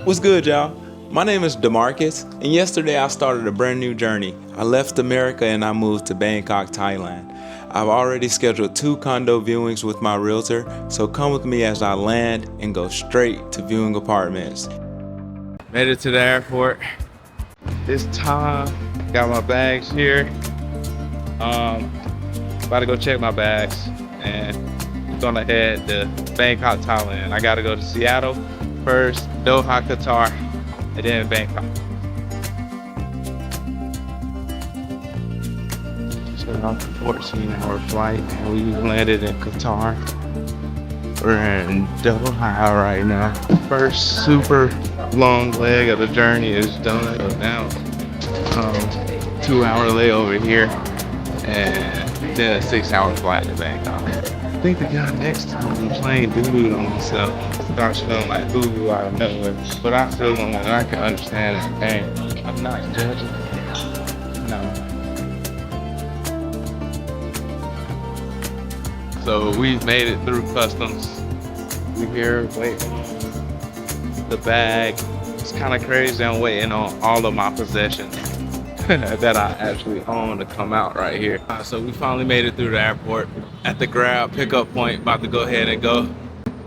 What's good, y'all? My name is DeMarcus, and yesterday I started a brand new journey. I left America and I moved to Bangkok, Thailand. I've already scheduled 2 condo viewings with my realtor, so come with me as I land and go straight to viewing apartments. Made it to the airport. This time, got my bags here. About to go check my bags and gonna head to Bangkok, Thailand. I gotta go to Seattle first, Doha, Qatar, and then Bangkok. So off a 14-hour flight, and we landed in Qatar. We're in Doha right now. First super long leg of the journey is done. So now, 2-hour layover here, and then a 6-hour flight to Bangkok. I think the guy next to me playing dude on himself. Starts feeling like ooh, I don't know, but I feel like I can understand his pain. I'm not judging. No. So we've made it through customs. We're here waiting on the bag. It's kind of crazy. I'm waiting on all of my possessions that I actually own to come out right here. So we finally made it through the airport at the Grab pickup point. About to go ahead and go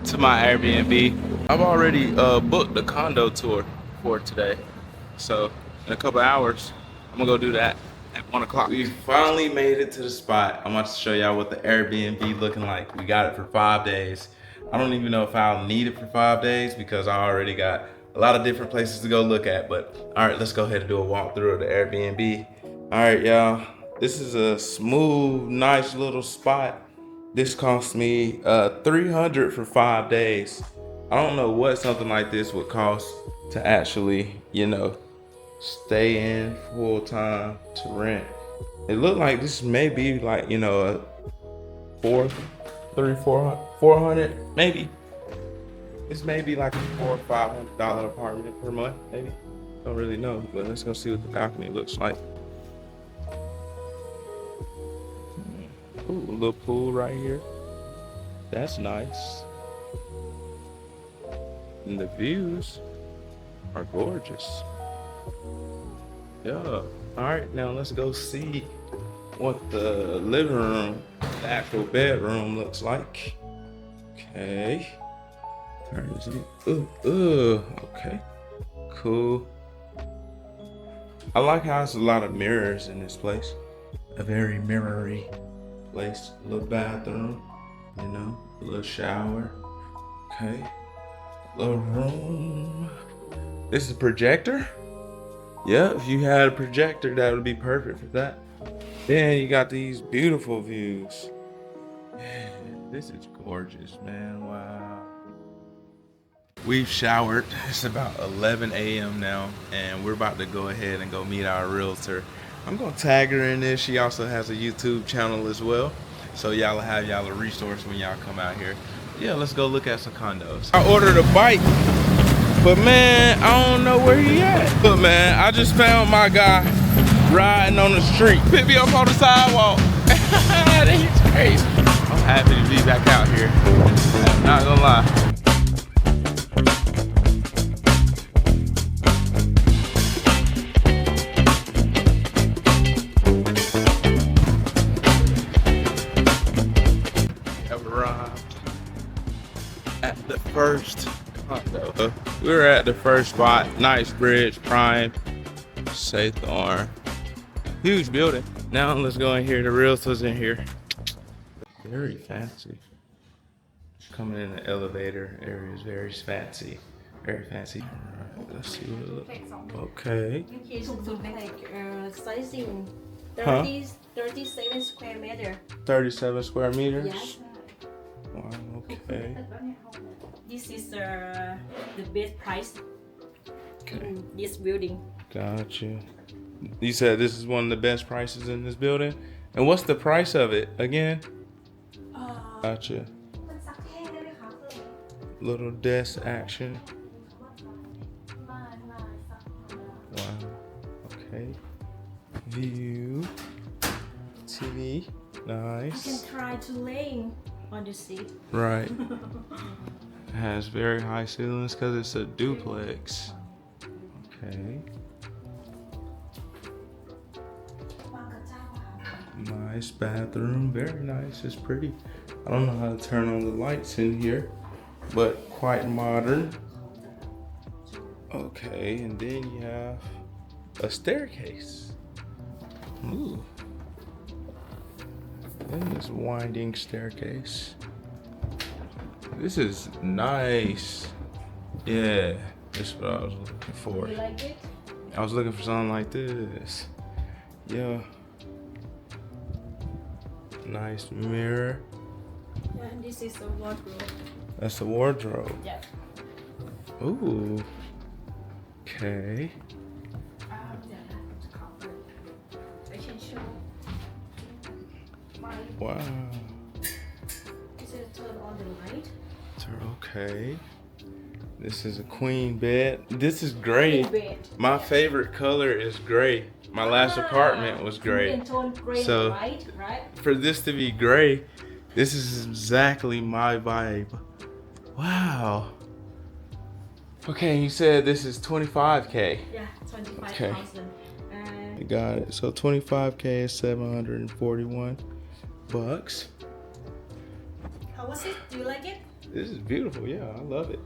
to my Airbnb. I've already booked a condo tour for today. So in a couple hours, I'm gonna go do that at 1 o'clock. We finally made it to the spot. I'm about to show y'all what the Airbnb looking like. We got it for 5 days. I don't even know if I'll need it for 5 days because I already got a lot of different places to go look at, but all right, let's go ahead and do a walkthrough of the Airbnb. All right, y'all, this is a smooth, nice little spot. This cost me $300 for 5 days. I don't know what something like this would cost to actually, stay in full time to rent. It looked like this may be like, a 400, maybe. This may be like a $400 or $500 apartment per month, maybe. Don't really know, but let's go see what the balcony looks like. Ooh, a little pool right here. That's nice. And the views are gorgeous. Yeah. All right, now let's go see what the living room, the actual bedroom looks like. Okay. Turn this in. Okay. Cool. I like how it's a lot of mirrors in this place. A very mirrory place. A little bathroom, a little shower. Okay. Little room. This is a projector? Yeah, if you had a projector, that would be perfect for that. Then you got these beautiful views. Man, this is gorgeous, man. Wow. We've showered. It's about 11 a.m. now, and we're about to go ahead and go meet our realtor. I'm gonna tag her in this. She also has a YouTube channel as well, so y'all will have y'all a resource when y'all come out here. Yeah, let's go look at some condos. I ordered a bike, but man, I don't know where he at. But man, I just found my guy riding on the street. Pick me up on the sidewalk. That's crazy. I'm happy to be back out here. I'm not gonna lie. At the first condo. We're at the first spot. Nice bridge, prime, Saythorn. Huge building. Now let's go in here. The realtor's in here. Very fancy. Coming in the elevator area is very fancy. Very fancy. All right, let's see what it looks like. Okay. Sizing 37 square meter. 37 square meters? Yes. Wow, okay. This is the best price Okay. in this building. Gotcha. You said this is one of the best prices in this building? And what's the price of it again? Gotcha. Little desk action. Wow. Okay. View. TV. Nice. You can try to lay on the seat. Right. It has very high ceilings because it's a duplex. Okay. Nice bathroom, very nice. It's pretty. I don't know how to turn on the lights in here, but quite modern. Okay, and then you have a staircase. Ooh. Then this winding staircase. This is nice. Yeah, this is what I was looking for. You like it? I was looking for something like this. Yeah. Nice mirror. Yeah, and this is the wardrobe. That's the wardrobe. Yeah. Ooh. Okay. I can show. Wow. Is it turn on the light? Okay. This is a queen bed. This is gray. Queen bed. My favorite color is gray. My last apartment was gray. Skin tone gray So- and white, right? For this to be gray, this is exactly my vibe. Wow. Okay, you said this is 25K. Yeah, 25,000. I got it. So 25K is 741 bucks. How was it? Do you like it? This is beautiful. Yeah, I love it.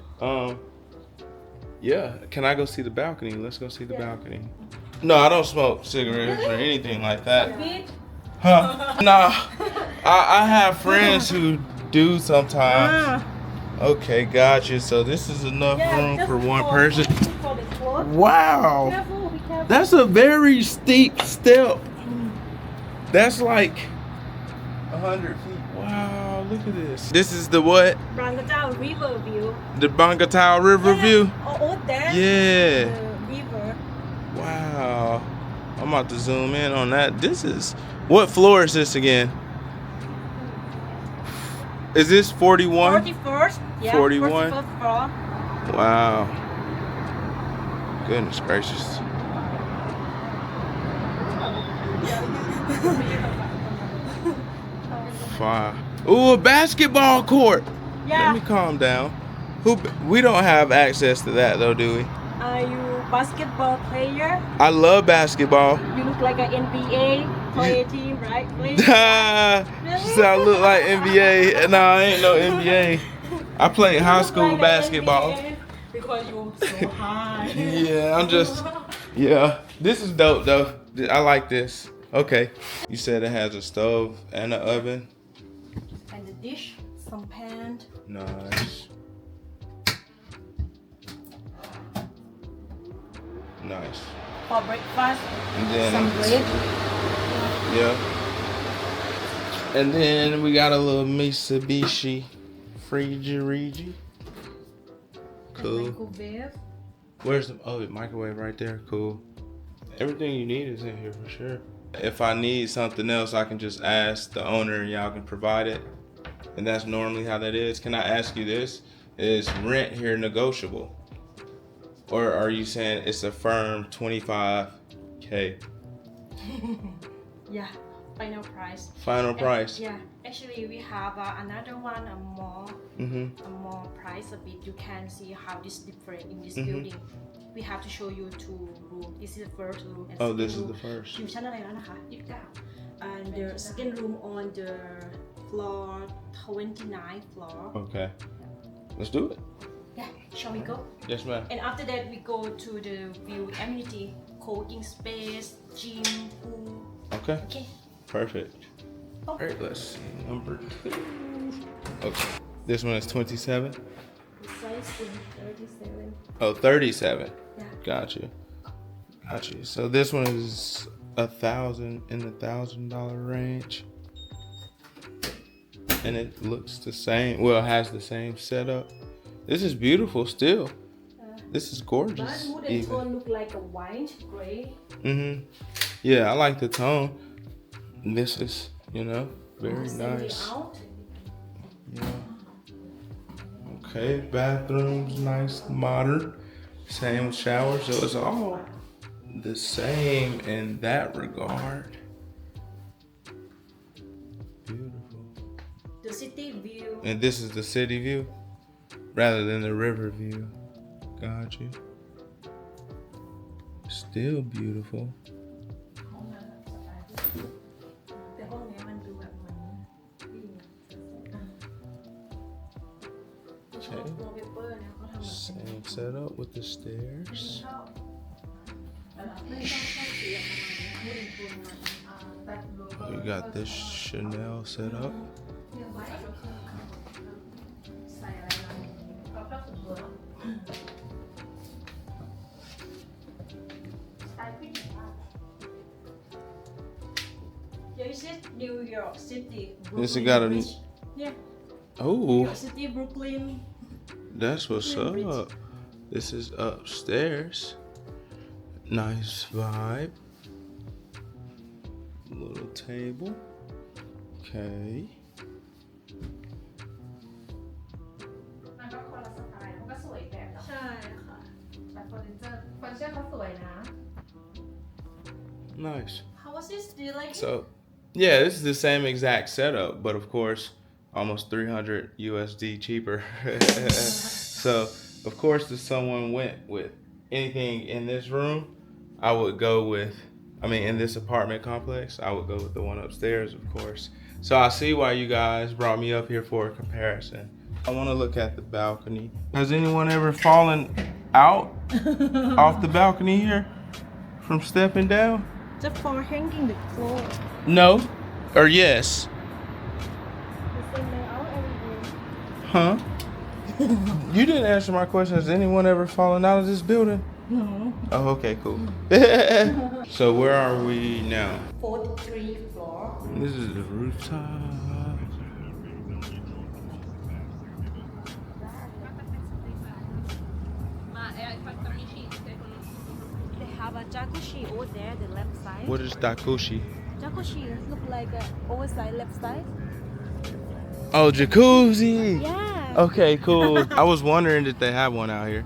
Yeah. Can I go see the balcony? Let's go see the balcony. No, I don't smoke cigarettes or anything like that. Bit? Huh? Nah. I have friends who do sometimes. Okay, gotcha. So this is enough room just for one for- person. For the clothes. Wow. Careful, be careful. That's a very steep step. That's like 100 feet. Wow, look at this. This is the what? Bangkok Riverview. The Bangkok Riverview? Oh, there. Yeah. The river. Wow. I'm about to zoom in on that. This is, what floor is this again? Is this 41? 41st. Yeah, 41? 41st floor. Wow. Goodness gracious. Five. Ooh, a basketball court. Yeah. Let me calm down. We don't have access to that though, do we? Are you basketball player? I love basketball. You look like an NBA player team, right? Player? She said I look like NBA. No, I ain't no NBA. I played high school Like an basketball. NBA because you're so high. Yeah, I'm just, yeah. This is dope though. I like this. Okay. You said it has a stove and an oven. And the dish, some pan. Nice. Nice. For breakfast, And then, some bread. yeah. And then we got a little Mitsubishi Frigirigi. Cool. Microwave. Where's the microwave right there? Cool. Everything you need is in here for sure. If I need something else, I can just ask the owner and y'all can provide it. And that's normally how that is. Can I ask you this? Is rent here negotiable? Or are you saying it's a firm 25K? Yeah, final price. Final price? Yeah, actually we have another one, a more price a bit. You can see how this different in this building. We have to show you two rooms. This is the first room. And Oh, second this is room. the first. อยู่ชั้นอะไรแล้วนะคะ And the second room on the floor 29th floor. Okay. Let's do it. Yeah, shall we go? Yes, ma'am. And after that, we go to the view amenity, co-working space, gym, pool. Okay. Okay. Perfect. Oh. All right, let's see. Number 2. Okay. This one is 27. The size is 37. Oh, 37. Yeah. Gotcha. Gotcha. So this one is $1,000 range. And it looks the same. Well, it has the same setup. This is beautiful still. This is But gorgeous. wood and tone look like a white, gray. Yeah, I like the tone. This is, very Same nice. layout. Yeah. Okay, bathrooms, nice, modern. Same shower, so it's all the same in that regard. Beautiful. The city view. And this is the city view. rather than the Riverview. Got you. Still beautiful. แต่ห้องนี้มันดูแบบเหมือนวิ่งชอบตัวเปเปอร์เนี่ยเขาทำเหมือน Same setup with the stairs. ไม่ต้องเข้าเสียประมาณนี้ไม่เป็นตัวตัดโลโก้ We got this Chanel set up. ใส่อะไรมาก็ชอบตัวสไตล์ผู้หญิงมาก This is New York City. This has got a. Yeah. Oh, New York City, Brooklyn. that's what's Brooklyn up. This is upstairs. Nice vibe. Little table. Okay. มันก็คนละสไตล์มันก็สวยแบบเนาะ ใช่ค่ะ แต่เฟอร์นิเจอร์เขาสวยนะ Nice. How was this? Do you like it? So, yeah, this is the same exact setup, but of course, almost 300 USD cheaper. So, of course, if someone went with anything in this room, I would go with, in this apartment complex, I would go with the one upstairs, of course. So I see why you guys brought me up here for a comparison. I want to look at the balcony. Has anyone ever fallen out off the balcony here from stepping down? Just for hanging the clothes. No, or yes. The same layout everywhere. Huh? You didn't answer my question. Has anyone ever fallen out of this building? No. Oh, okay, cool. So where are we now? 43 floor. This is the rooftop. They have a jacuzzi over there, the left side. What is Dakushi? Jacuzzi look like a oversized left side. Oh, jacuzzi. Yeah. Okay, cool. I was wondering if they have one out here.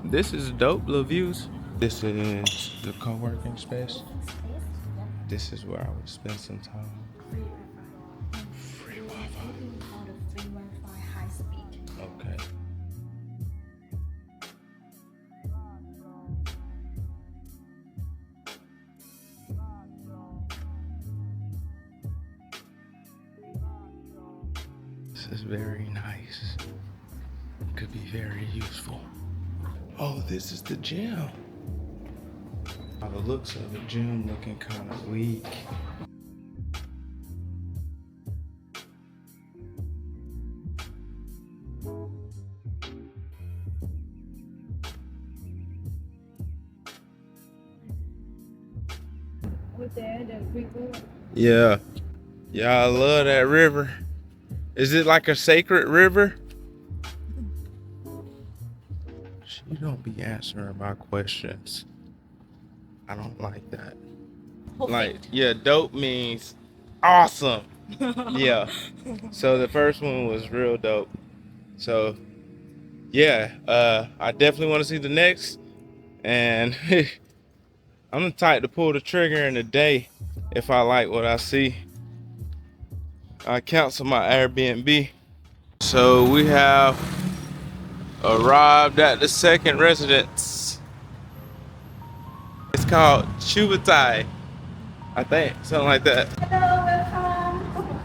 This is dope, little views. This is the co-working space. This is where I would spend some time. Free Wi-Fi. Called the free Wi-Fi high speed. Okay. This is very nice. Could be very useful. Oh, this is the gym. By the looks of the gym looking kind of weak. Over there, the river. Yeah. Yeah, I love that river. Is it like a sacred river? You don't be answering my questions. I don't like that. Like, yeah, dope means awesome. Yeah. So the first one was real dope. So yeah, I definitely want to see the next. And I'm the type to pull the trigger in a day if I like what I see. I cancel my Airbnb. So we have arrived at the second residence. It's called Chubatai, I think, something like that. Hello, welcome.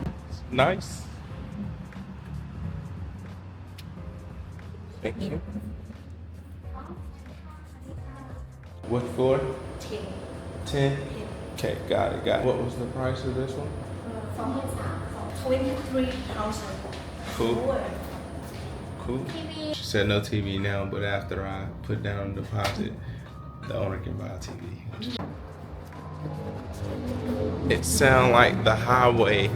Nice. Thank you. What floor? 10. 10. Okay, got it, got it. What was the price of this one? 23,000. Cool. Cool. She said no TV now, but after I put down the deposit, the owner can buy a TV. It sounds like the highway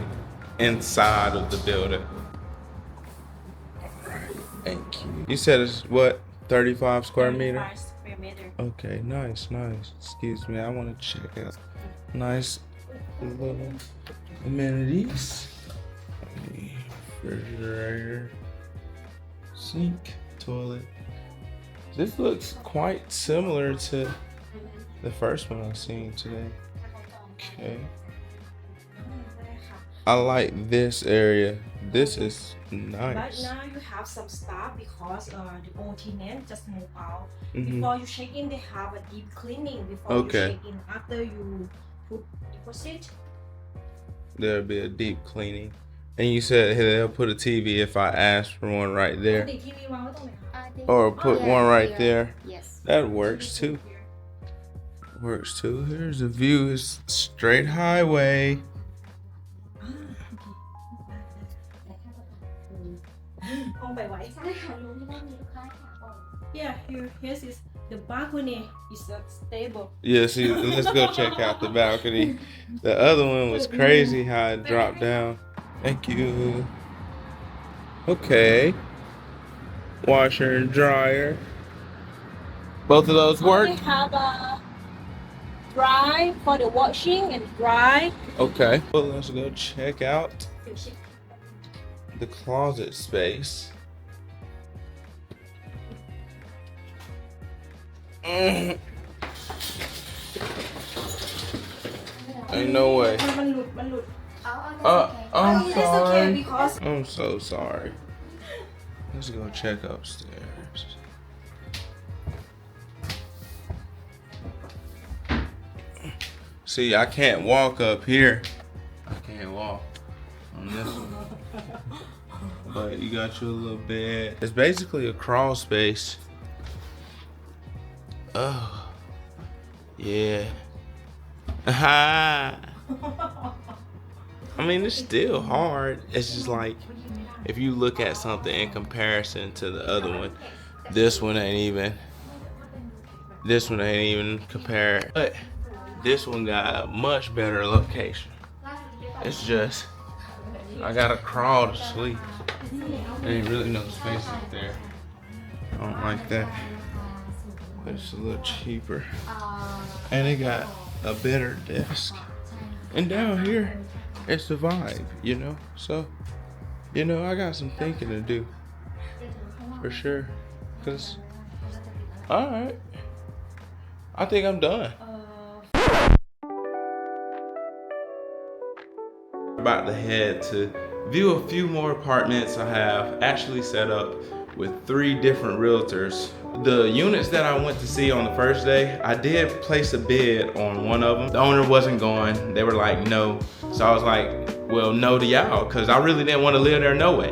inside of the building. Alright, thank you. You said it's what, 35 square meter? 35 square meter. Okay, nice, nice. Excuse me, I want to check out. Nice little amenities. Refrigerator, sink, toilet. This looks quite similar to the first one I've seen today. Okay. I like this area this is But nice. now you have some staff because the old tenant just moved out. Mhm. Before you check in, they have a deep cleaning before Okay. you check in. After you put deposit, There'll be a deep cleaning. And you said hey, they'll put a TV if I ask for one right there. ปกติทีวีวางไว้ตรงไหนคะ Or put Yeah, one right here. there. Yes. That works too. Works too. Here's the view. It's straight highway. ห้องไปไว้ ใช่ค่ะรู้ที่บ้านมีลูกค้าค่ะก่อน Yeah, here is the balcony is stable. Yeah, see, let's go check out the balcony. The other one was crazy how it dropped down. Thank you. Okay. Washer and dryer. Both of those work? They have a dry for the washing and dry. Okay. Well, let's go check out the closet space. Ain't no way. มันหลุด I'm It's okay sorry. because I'm so sorry. Let's go check upstairs. See, I can't walk up here. I can't walk on this one. But you got your little bed. It's basically a crawl space. Oh, yeah. I mean, it's still hard. It's just like, if you look at something in comparison to the other one, this one ain't even compared. But this one got a much better location. It's just, I gotta crawl to sleep. There ain't really no space up there. I don't like that. But it's a little cheaper. And it got a better desk. And down here, it's the vibe, you know? So, you know, I got some thinking to do. For sure. Cause, alright. I think I'm done. About to head to view a few more apartments I have actually set up with 3 different realtors. The units that I went to see on the first day, I did place a bid on one of them. The owner wasn't going. They were like, no. So I was like, well, no to y'all, because I really didn't want to live there no way.